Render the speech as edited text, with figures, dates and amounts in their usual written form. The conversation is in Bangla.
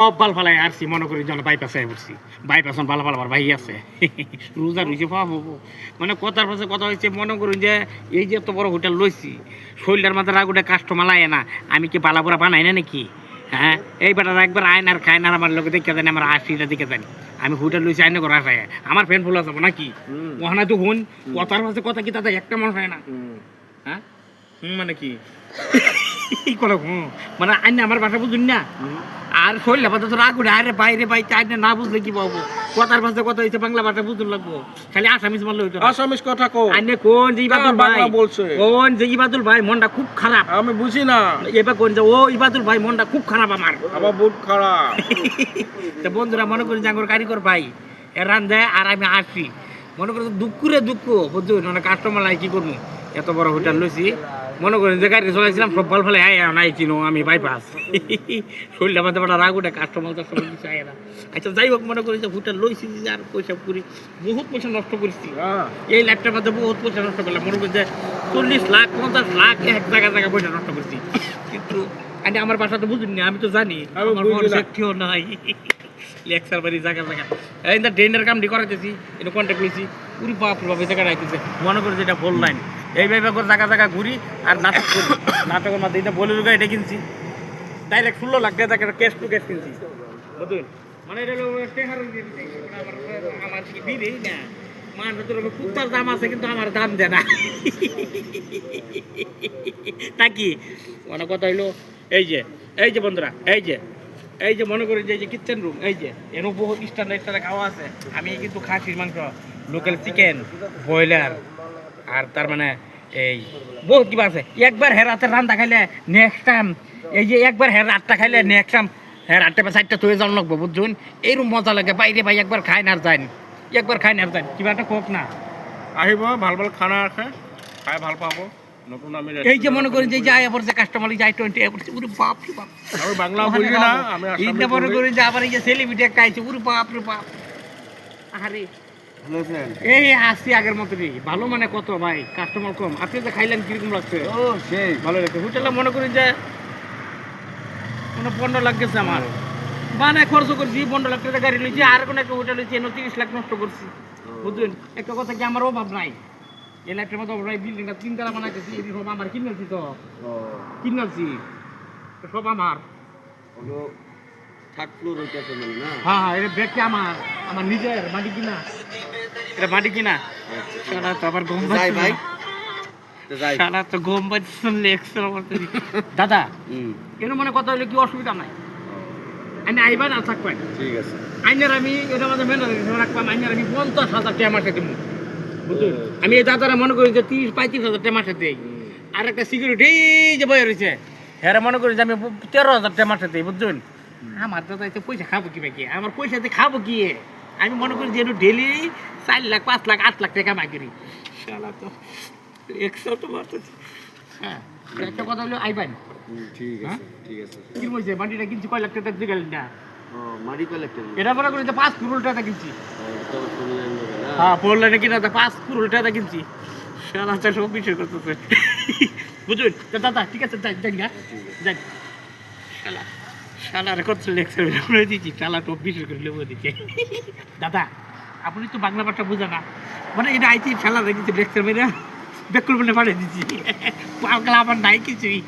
সব বাল ফালাই আসছি মনে করি যেন বাইপাসে পড়ছি বাইপাসন বাল ফালাবার ভাই আছে রোজা রয়েছে পাবো মানে কথার পাশে কথা হয়েছে মনে করুন যে এই যে এত বড় হোটেল লইছি শরীরটার মাথায় রাগুটা কাস্টমার লাগে না আমি কি পালাপুরা বানাই না নাকি হ্যাঁ এই বেটারা একবার আইন আর খায় না আমার লোকে দেখে জানি আমার আশিটা দেখে জানি আমি হোটেল লইছি আইনে করে আসায় আমার ফ্যান ফুল আছে নাকি ওখানে তো হুন কথার পাশে কথা কি তাদের একটা মানুষ হয় না হ্যাঁ মানে কি করে মানে আইনে আমার বাসা বুঝুন না আর শরীর ভাষা তো রাগ উঠে আরে বাইরে বাইতে আইনে না বুঝলে কি পাবো কথার ভাষা কথা হয়েছে বাংলা ভাষা বুঝতে লাগবো খালি আসামিস মারলে হইতো আসামিস কথা কো আইনে কোন যে ইবাদুল ভাই বলছে কোন যে ইবাদুল ভাই মনটা খুব খারাপ আমি বুঝি না এবার কোন যে ও ইবাদুল ভাই মনটা খুব খারাপ আমার বহুত খারাপ তো বন্ধুরা মনে করি জাঙ্গর কারিগর ভাই এ রান দেয় আর আমি আসি মনে করি দুঃখ রে দুঃখ বুঝুন মানে কাস্টমার লাই কি করবো এত বড় হোটেল লইছি মনে করেন যে গাড়ি চলাইছিলাম সব বল ফেলে নাই চিনো আমি বাইপাস শরীরটা মাঝে বড় রাগ উঠে কাস্টমার কিছু আয় না আচ্ছা যাই হোক মনে করি যে হোটেল লইছি যে আর পয়সা করি বহুত পয়সা নষ্ট করছি এই লাখটার মধ্যে বহুত পয়সা নষ্ট করলাম মনে করি যে 40 লাখ 50 লাখ এক জায়গা পয়সা নষ্ট করছি কিন্তু আমার বাসা তো বুঝুন না আমি তো জানি আমার সেটিও নাই লেকচার বাড়ি জায়গা এই ড্রেনের কামটি করাইতেছি এটা কন্ট্যাক্ট লইছি পুরি বাপ বাপে জায়গা রাখতেছে মনে করি যেটা বললাম এইভাবে করে জায়গা ঘুরি আর নাটক করি নাটকের মধ্যে এটা বলে এটা কিনছি ডাইরেক্ট 16 লাখ টাকা ক্যাশ টু ক্যাশ কিনছি বুঝলেন মানে এটা আমার কি দিবেই না মানুষ তোর কুত্তার দাম আছে কিন্তু আমার দাম দেয় না নাকি মনে কথা হইলো এই যে বন্ধুরা এই যে মনে করি যে এই যে কিচেন রুম এই যে এর বহুত স্ট্যান্ডার্ড খাওয়া আছে আমি কিন্তু খাসির মাংস লোকাল চিকেন ব্রয়লার আর তার মানে এই বহুত কিবা আছে একবার হেরাতে রান্না খাইলে নেক্সট টাইম এই যে একবার হের রাতটা খাইলে নেক্সট টাইম হের আটটা বা চারটা তুই যাওয়া লাগবো বুঝুন এইরকম মজা লাগে বাইরে ভাই একবার খাই না আর যান কিবা একটা কোক না আহিব ভাল ভাল খানা আছে খাই ভাল পাবো নতুন আমি এই যে মনে করি যে যায় আবার যে কাস্টমার যায় 20 এবার পুরো বাপ রে বাপ আমি বাংলা বুঝি না আমি ইন্দা মনে করি যে আবার এই যে সেলিব্রিটি একটা আইছে পুরো বাপ রে বাপ আরে এই আসছি আগের মতনই ভালো মানে কত ভাই কাস্টমার কম আপনি যে খাইলেন কিরকম লাগছে ও সেই ভালো লাগছে হোটেলে মনে করি যে মানে 15 লাখ গেছে আমার মানে খরচ করছি 15 লাখ টাকা গাড়ি লইছি আর কোন একটা হোটেল লইছি 30 লাখ নষ্ট করছি বুঝলেন একটা কথা কি আমার অভাব নাই এই লাখের মতো অভাব নাই বিল্ডিংটা 3 তলা বানাইতেছি এই সব আমার কিনেছি তো কিনেছি সব আমার থার্ড ফ্লোর হইতাছে না হ্যাঁ এটা ব্যাগটা আমার নিজের মাটি কিনা এটা মাটি কিনা সারা তো আবার গম যাই ভাই সারা তো গম বাজছেন লেকচার দাদা এর মানে কথা হইলে কি অসুবিধা নাই আমি আইবার আর থাকবেন ঠিক আছে আইনের আমি এটা আমাদের মেনে রাখবাম আইনের আমি 50,000 টাকা মাসে দিব বুঝলেন আমি এই দাদারা মনে করি যে 30-35,000 টাকা মাসে দিই আর একটা সিকিউরিটি যে বয়ে রয়েছে হ্যাঁ মনে করি যে আমি 13,000 টাকা মাসে দিই বুঝলেন আমার দাদা এতে পয়সা খাবো কি ভাই আমার পয়সাতে খাবো কি আমি মনে করি যে ডেলি 4 লাখ 5 লাখ 8 লাখ টাকা মাগিরি শালা তো 100 তো মাত্র হ্যাঁ একটা কথা হলো আইবেন ঠিক আছে কি বলছে মাটিটা কিনছি কয় লাখ টাকা দিয়ে গেলেন না মারি কালেক্টর এটা মনে করি যে 5 করোড় টাকা কিনছি হ্যাঁ বললেন কিনা 5 করোড় টাকা কিনছি শালা তো সব বিষয় করতেছে বুঝুন দাদা ঠিক আছে যাই শালার কত লেকচার করে দিচ্ছি শালা তো বিষয় করে লেবো দিচ্ছে দাদা আপনি তো বাংলা ভাষা বোঝা না মানে এটা আইছি শালা রেখেছি লেকচার মেরে বেকুল বলে পাঠিয়ে দিচ্ছি পাগলা আমার নাই কিছুই